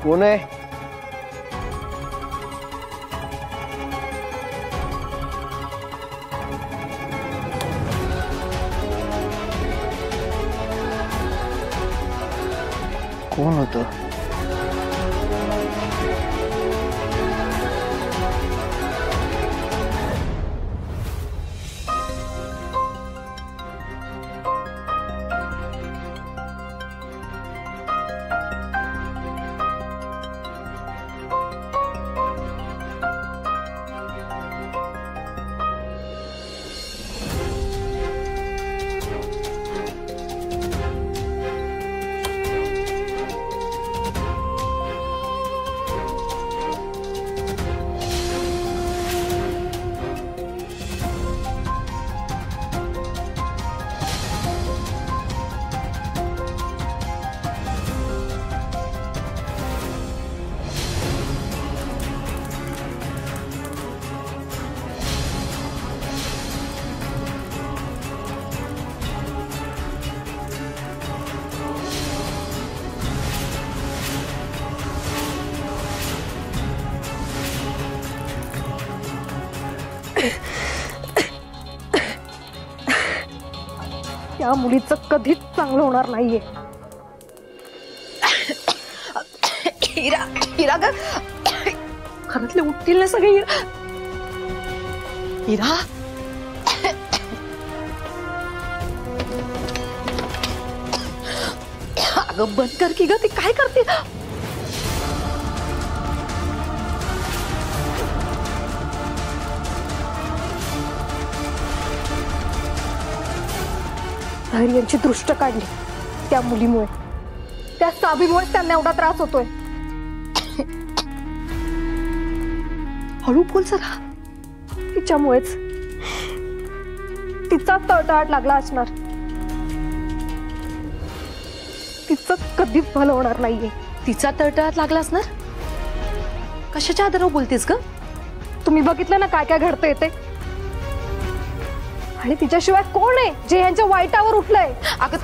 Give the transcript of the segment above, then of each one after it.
कोण आहे? कोण होतं? त्या मुलीचं कधीच चांगलं होणार नाहीये. हिरा हिरा ग, घरातले उठतील ना सगळे. हिरा अगं बंद कर की ग, ती काय करते? धैर्यांची दृष्ट काढली त्या मुलीमुळे, त्या साबीमुळे त्यांना एवढा त्रास होतोय. हळू बोल जरा. तिच्यामुळेच तिचा तळतळाट लागला असणार. तिचं कधीच भलं होणार नाहीये. तिचा तळतळाट लागला असणार? कशाच्या आधारावर बोलतेस ग? तुम्ही बघितलं ना काय काय घडतंय ते. आणि तिच्याशिवाय कोण आहे जे यांच्या वाईटावर उठलंय? अगं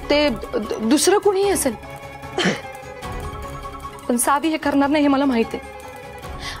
ते दुसरं कोणीही असेल, पण सावी हे करणार नाही हे मला माहित आहे.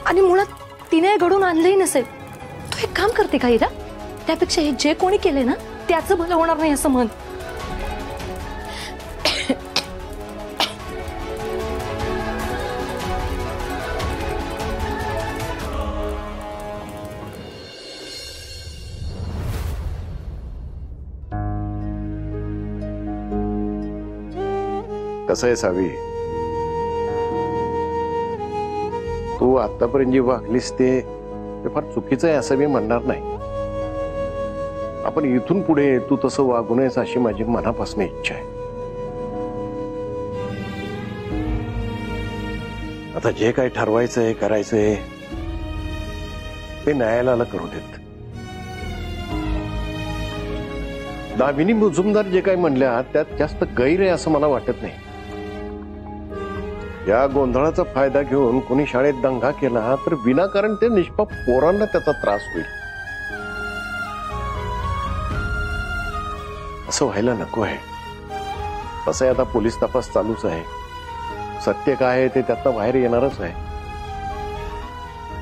आणि मुळात तिने घडून आणलंही नसेल. तू एक काम करते का हिरा? त्यापेक्षा हे जे कोणी केलंय ना त्याचं भलं होणार नाही असं म्हण. कसं आहे सावी, तू आतापर्यंत जी वागलीस ते फार चुकीचं आहे असं मी म्हणणार नाही. आपण इथून पुढे तू तसं वागू नयेस अशी माझी मनापासून इच्छा आहे. आता जे काही ठरवायचंय करायचंय ते न्यायालयाला करू देत. दामिनी मुजुमदार जे काही म्हणल्या त्यात जास्त गैर आहे असं मला वाटत नाही. या गोंधळाचा फायदा घेऊन कोणी शाळेत दंगा केला तर विनाकारण ते निष्पाप पोरांना त्याचा त्रास होईल. असं व्हायला नको आहे. असं आता पोलीस तपास चालूच आहे. सत्य काय आहे ते त्यातनं बाहेर येणारच आहे.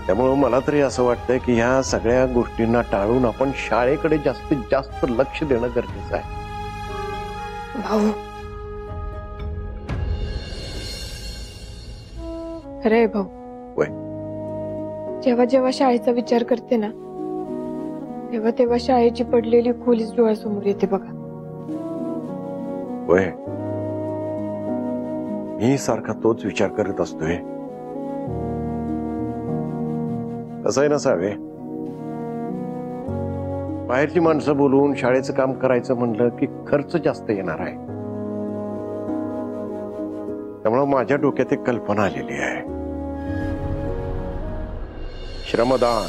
त्यामुळे मला तरी असं वाटतंय की ह्या सगळ्या गोष्टींना टाळून आपण शाळेकडे जास्तीत जास्त लक्ष देणं गरजेचं आहे. भाऊ खरंय भाऊ. वय जेव्हा जेव्हा शाळेचा विचार करते ना तेव्हा तेव्हा शाळेची पडलेली खोलीच डोळ्यासमोर येते बघा. वय मी सारखा तोच विचार करत असतोय. असं नसावे. बाहेरची माणसं बोलून शाळेचं काम करायचं म्हणलं की खर्च जास्त येणार आहे. त्यामुळे माझ्या डोक्यात एक कल्पना आलेली आहे. श्रमदान.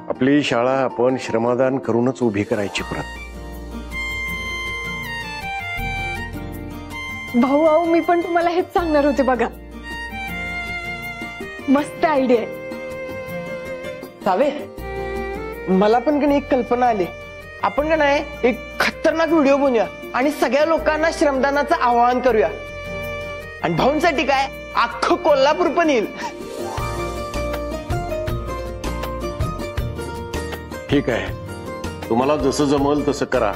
आपली शाळा आपण श्रमदान करूनच उभी करायची परत. भाऊ मी पण तुम्हाला हेच सांगणार होते बघा. मस्त आयडिया आहे. सावे, मला पण का नाही एक कल्पना आली. आपण का नाही एक खतरनाक व्हिडिओ बनवूया आणि सगळ्या लोकांना श्रमदानाचं आवाहन करूया. आणि भाऊंसाठी काय अख्खं कोल्हापूर पण येईल. ठीक आहे, तुम्हाला जसं जमल तसं करा.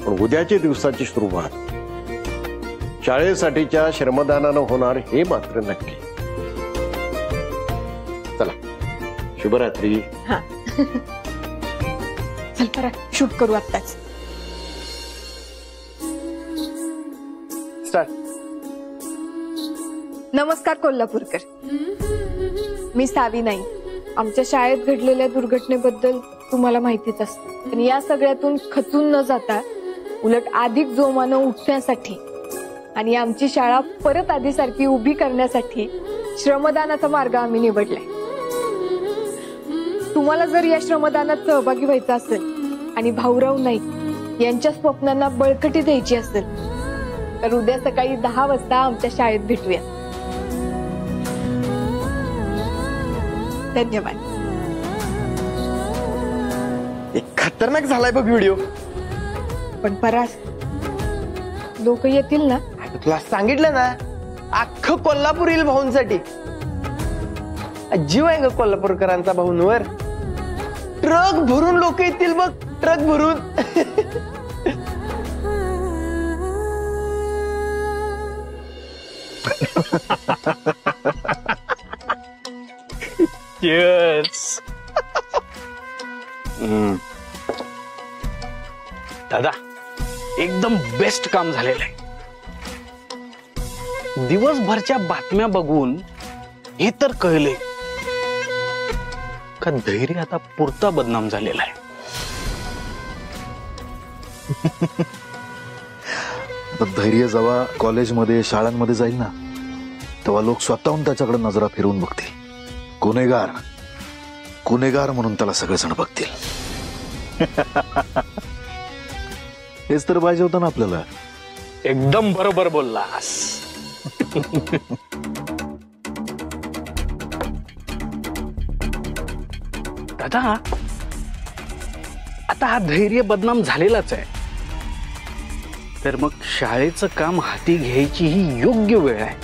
पण उद्याच्या दिवसाची सुरुवात शाळेसाठीच्या श्रमदानानं होणार हे मात्र नक्की. चला, शुभरात्री. हा चल करा, शूट करू आत्ताच. स्टार्ट. नमस्कार कोल्हापूरकर, मी सावी नाही. आमच्या शाळेत घडलेल्या दुर्घटनेबद्दल तुम्हाला माहितीच असतं. पण या सगळ्यातून खचून न जाता उलट अधिक जोमानं उठण्यासाठी आणि आमची शाळा परत आधीसारखी उभी करण्यासाठी श्रमदानाचा मार्ग आम्ही निवडलाय. तुम्हाला जर या श्रमदानात सहभागी व्हायचं असेल आणि भाऊराव नाईक यांच्या स्वप्नांना बळकटी द्यायची असेल तर उद्या सकाळी 10 वाजता आमच्या शाळेत भेटूया. धन्यवाद. एक खतरनाक झालाय बघ व्हिडिओ. पण परास, लोक येतील ना? तुला सांगितलं ना, अख्खं कोल्हापूर येईल भाऊंसाठी. जीव आहे ग कोल्हापूरकरांचा भाऊंवर. ट्रक भरून लोक येतील बघ, ट्रक भरून. Cheers. दादा, एकदम बेस्ट काम झालेलं आहे. दिवसभरच्या बातम्या बघून हे तर कळले का धैर्य आता पुरता बदनाम झालेला आहे. धैर्य जेव्हा कॉलेजमध्ये शाळांमध्ये जाईल ना, तेव्हा लोक स्वतःहून त्याच्याकडे नजरा फिरवून बघतील. गुन्हेगार गुन्हेगार म्हणून त्याला सगळेजण बघतील. हेच तर पाहिजे होतं ना आपल्याला. एकदम बरोबर बोललास. दादा, आता हा धैर्य बदनाम झालेलाच आहे, तर मग शाळेचं काम हाती घ्यायची ही योग्य वेळ आहे,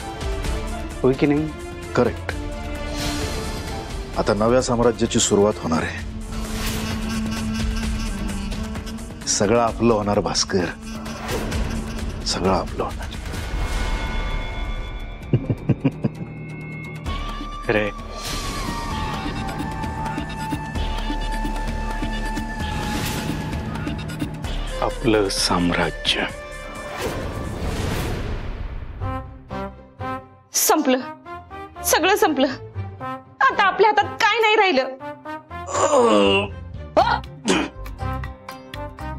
होय की नाही? करेक्ट. आता नव्या साम्राज्याची सुरुवात होणार आहे. सगळं आपलं होणार भास्कर, सगळं आपलं होणार. खरे आपलं साम्राज्य संपलं, सगळं संपलं. आता आपल्या हातात काय नाही राहिलं.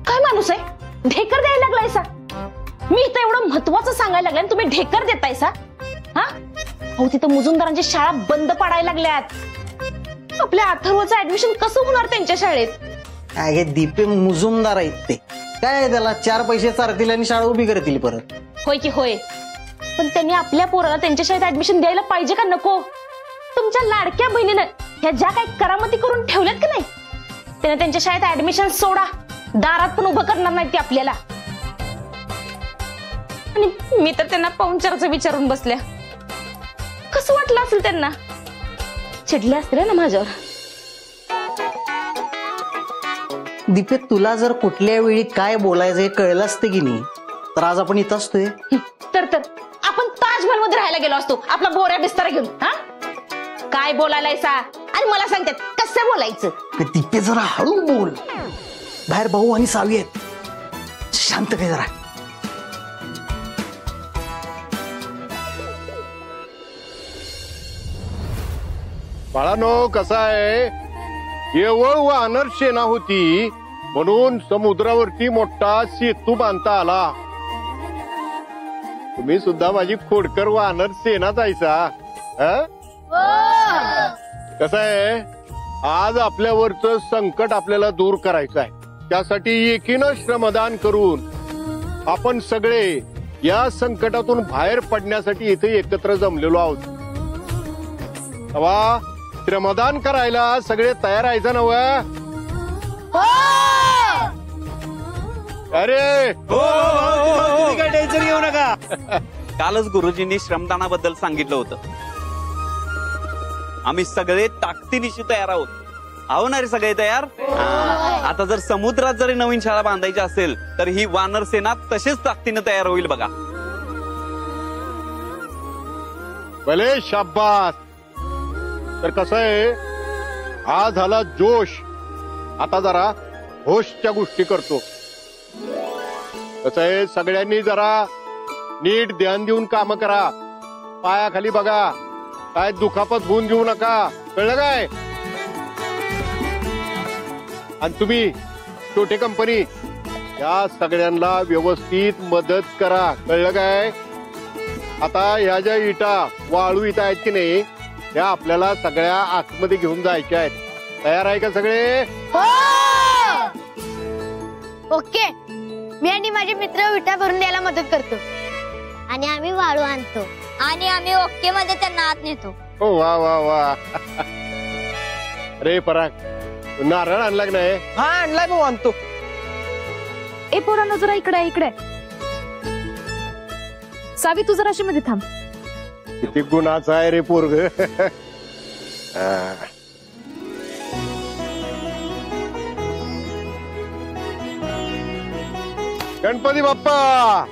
काय माणूस आहे, ढेकर द्यायला लागलायसा. मी इथं एवढं महत्वाचं सांगायला लागलं आणि तुम्ही ढेकर देतायसा. हा अहो, तिथं मुजुमदारांची शाळा बंद पाडायला लागल्यात. आपल्या अथर्वचं ऍडमिशन कसं होणार त्यांच्या शाळेत? काय दीपे मुजुमदार आहेत ते, काय त्याला 4 पैसे चारतील आणि शाळा उभी करतील परत. होय की होय, पण त्यांनी आपल्या पोराला त्यांच्या शाळेत ऍडमिशन द्यायला पाहिजे का नको? तुमच्या लाडक्या बहिणीनं ह्या ज्या काही करामती करून ठेवल्यात की नाही, त्याने त्यांच्या शाळेत ऍडमिशन सोडा, दारात पण उभं करणार नाही ती आपल्याला. आणि मी तर त्यांना पाहुणचाराचं विचारून बसल्या. कसं वाटलं असेल त्यांना? चिडले असतील ना माझ्यावर. दीपे, तुला जर कुठल्या वेळी काय बोलायचं हे कळलं असतं की नाही, तर आज आपण इथं असतोय. तर आपण ताजमहल मध्ये राहायला गेलो असतो, आपला बोऱ्या बिस्तारा घेऊन. हा काय बोलायलायसा आणि मला सांगतात कसं बोलायचं? दीपे, जरा हळू बोल. बाहेर भाऊ आणि सावी आहेत, शांत काय जरा. बाळानो, कसा आहे, केवळ वानर सेना होती म्हणून समुद्रावरती मोठा सेतू बांधता आला. तुम्ही सुद्धा माझी खोडकर वानर सेना जायचा. कसं आहे, आज आपल्यावरचं संकट आपल्याला दूर करायचं आहे. त्यासाठी एकीनं श्रमदान करून आपण सगळे या संकटातून बाहेर पडण्यासाठी इथे एकत्र जमलेलो आहोत. तेव्हा श्रमदान करायला सगळे तयार व्हायचं नव? अरे काय टेन्शन घेऊ नका. कालच गुरुजींनी श्रमदानाबद्दल सांगितलं होतं. आम्ही सगळे ताकदीनिशी तयार आहोत. आहो ना रे सगळे तयार? आता जर समुद्रात जरी नवीन शाळा बांधायची असेल तर ही वानर सेना तसेच ताकदीनं तयार होईल बघा. भले शाब्बास. तर कसं आहे, हा झाला जोश. आता जरा होशच्या गोष्टी करतो. कसं आहे, सगळ्यांनी जरा नीट ध्यान देऊन काम करा. पायाखाली बघा, काय दुखापत होऊन घेऊ नका. कळलं काय? आणि तुम्ही छोटे कंपनी या सगळ्यांना व्यवस्थित मदत करा. कळलं काय? आता ह्या ज्या इटा वाळू इटा आहेत की नाही, त्या आपल्याला सगळ्या आतमध्ये घेऊन जायच्या आहेत. तयार आहे का सगळे? ओके. मी आणि माझे मित्र विटा भरून द्यायला मदत करतो आणि आम्ही वाळू आणतो आणि आम्ही ओके मध्ये त्यांना आत नेतो. हो वा वा वा. रे पराग, नारळ आणला की नाही? हा आणलाय भाऊ, आणतो. ए पोरांनो जरा इकडे इकडे. सावी तू जरा अशी मध्ये थांब. किती गुणाचा आहे रे पोरग. गणपती बाप्पा.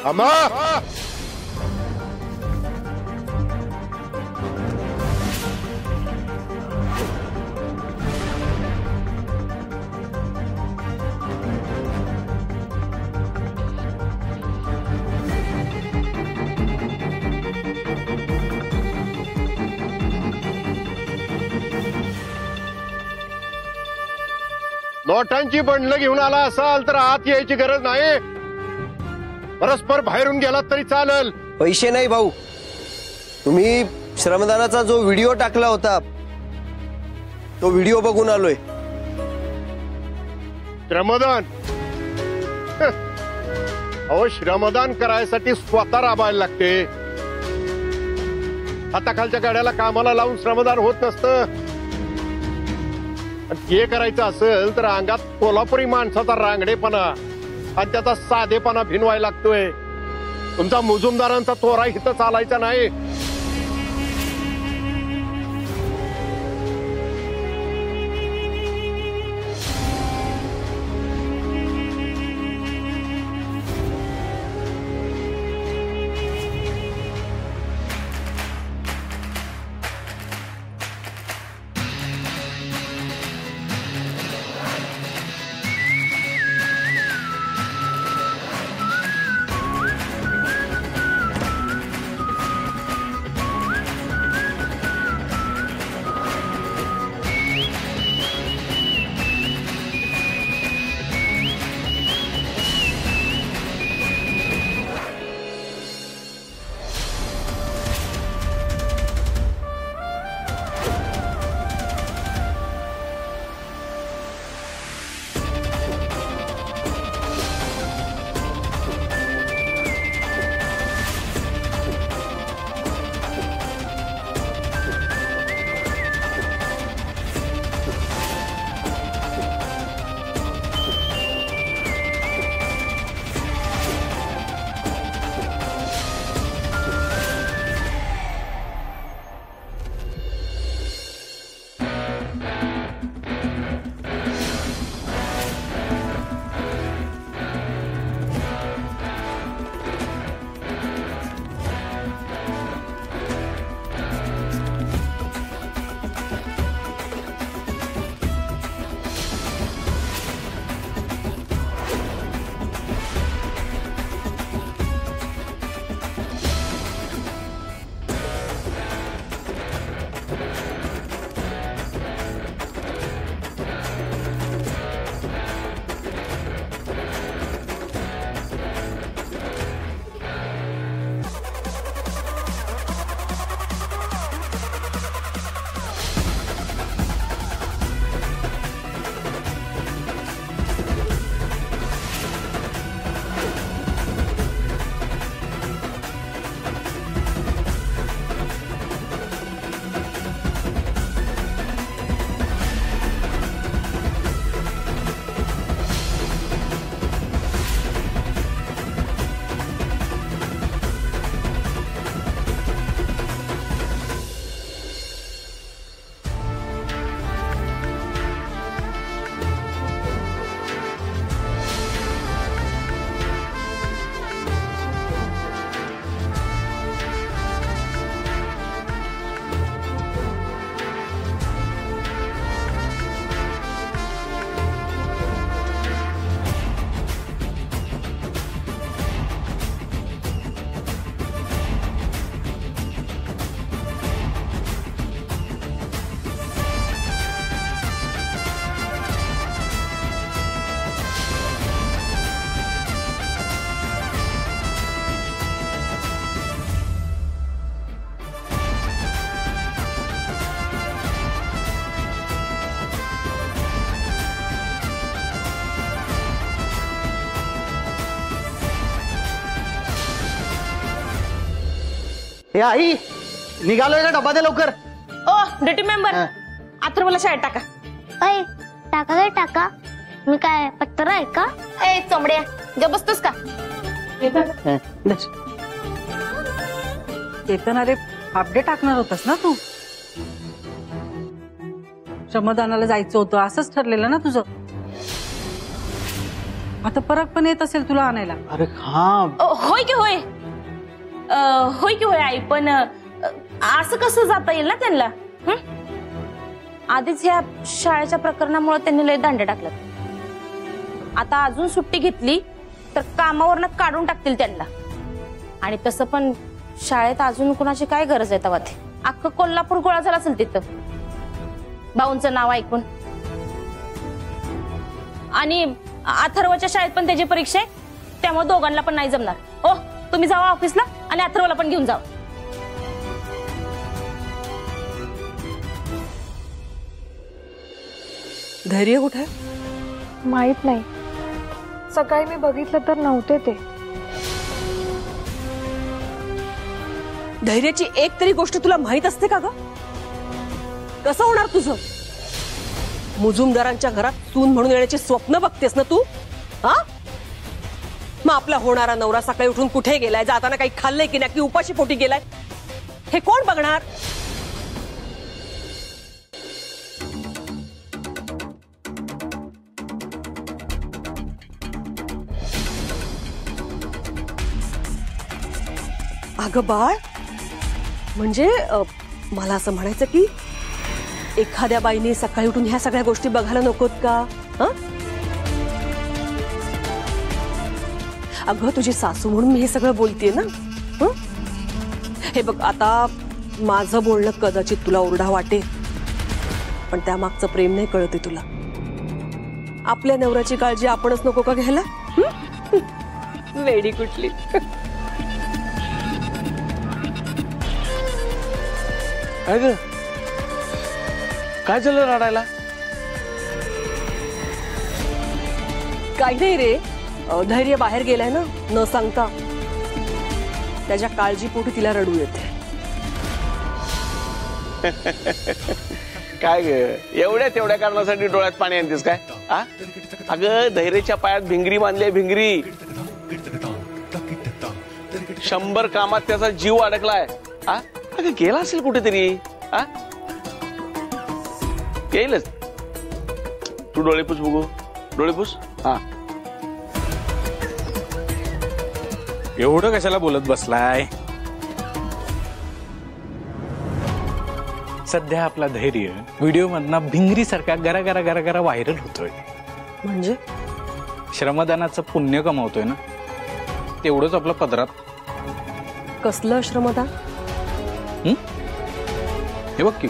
अम्मा, नोटांची बंडलं घेऊन आला असाल तर आत यायची गरज नाही. परस्पर बाहेरून गेलात तरी चालेल. पैसे नाही भाऊ, तुम्ही श्रमदानाचा जो व्हिडिओ टाकला होता तो व्हिडिओ बघून आलोय. श्रमदान? अहो, श्रमदान करायसाठी स्वतः राबायला लागते. हाताखालच्या गाड्याला कामाला लावून श्रमदान होत नसतं. हे करायचं असेल तर अंगात कोल्हापुरी माणसाचा रांगडेपणा आणि त्याचा साधेपणा भिनवायला लागतोय. तुमचा मुजुमदारांचा तोरा इथं चालायचा नाही. हे आई निघालोय का, डबा दे लवकर. ओ ड्युटी मेंबर, अथर्वला शाळेत टाका. अय टाका काय टाका, मी काय पत्तर आहे का? ए चोमड्या, ग बसतोस का? चेतन, अरे अपडे टाकणार होतास ना तू? श्रमदानाला जायचं होतं असंच ठरलेलं ना तुझं? आता परत पण येत असेल तुला आणायला? अरे हा, होय की होय, होय की होय आई, पण असं कसं जाता येईल ना त्यांना? आधीच ह्या शाळेच्या प्रकरणामुळे त्यांनी लय दांडे टाकलं. आता अजून सुट्टी घेतली तर कामावरनं काढून टाकतील त्यांना. आणि तसं पण शाळेत अजून कुणाची काय गरज आहे तेव्हा? ते अख्खं कोल्हापूर गोळा झाला असेल तिथं भाऊंचं नाव ऐकून. आणि अथर्वच्या शाळेत पण त्याची परीक्षा आहे, त्यामुळे दोघांना पण नाही जमणार. हो, तुम्ही जावा ऑफिसला आणि अथर्वला पण घेऊन जावा. धैर्य कुठे? माहित नाही, सकाळी मी बघितलं तर नव्हते ते. धैर्याची एक तरी गोष्ट तुला माहित असते का ग? कसं होणार तुझं? मुजुमदारांच्या घरात सून म्हणून येण्याचे स्वप्न बघतेस ना तू? हा, मग आपला होणारा नवरा सकाळी उठून कुठे गेलाय, जाताना काही खाल्लंय की नाही, की उपाशी पोटी गेलाय, हे कोण बघणार? अगं बाळ, म्हणजे मला असं म्हणायचं की एखाद्या बाईने सकाळी उठून ह्या सगळ्या गोष्टी बघायला नकोत का? अगं तुझी सासू म्हणून मी हे सगळं बोलतेय ना. हे बघ, आता माझं बोलणं कदाचित तुला ओरडा वाटेल, पण त्यामागचं प्रेम नाही कळते तुला. आपल्या नवऱ्याची काळजी आपणच नको का घ्यायला? वेडी कुठली. काय ग, काय झालं रडायला? काही नाही रे, धैर्य बाहेर गेलाय ना न सांगता, त्याच्या काळजीपोटी तिला रडू येते. काय ग, एवढ्या तेवढ्या कारणासाठी डोळ्यात पाणी आणतेस काय? अगं धैर्याच्या पायात भिंगरी बांधली, भिंगरी. 100 कामात त्याचा जीव अडकलाय. अगं गेला असेल कुठेतरी. येईलच. तू डोळे पुस बघू, डोळे पुस. हा, एवढं कशाला बोलत बसलाय? सध्या आपला धैर्य व्हिडिओ मधनं भिंगरी सारखा गरा गरा गरा गरा व्हायरल होतोय. म्हणजे श्रमदानाचं पुण्य कमावतोय ना, तेवढंच आपलं पदरात. कसलं श्रमदान? हे बघ की.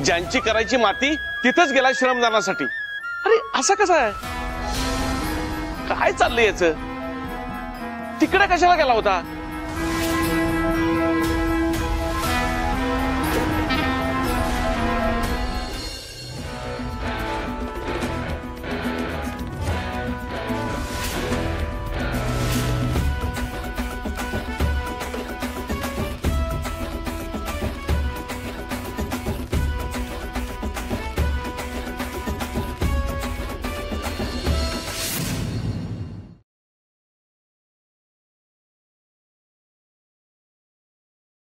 ज्यांची करायची माती तिथंच गेला श्रमदानासाठी. अरे असं कसं आहे? काय चाललंय याच? तिकडे कशाला गेला होता?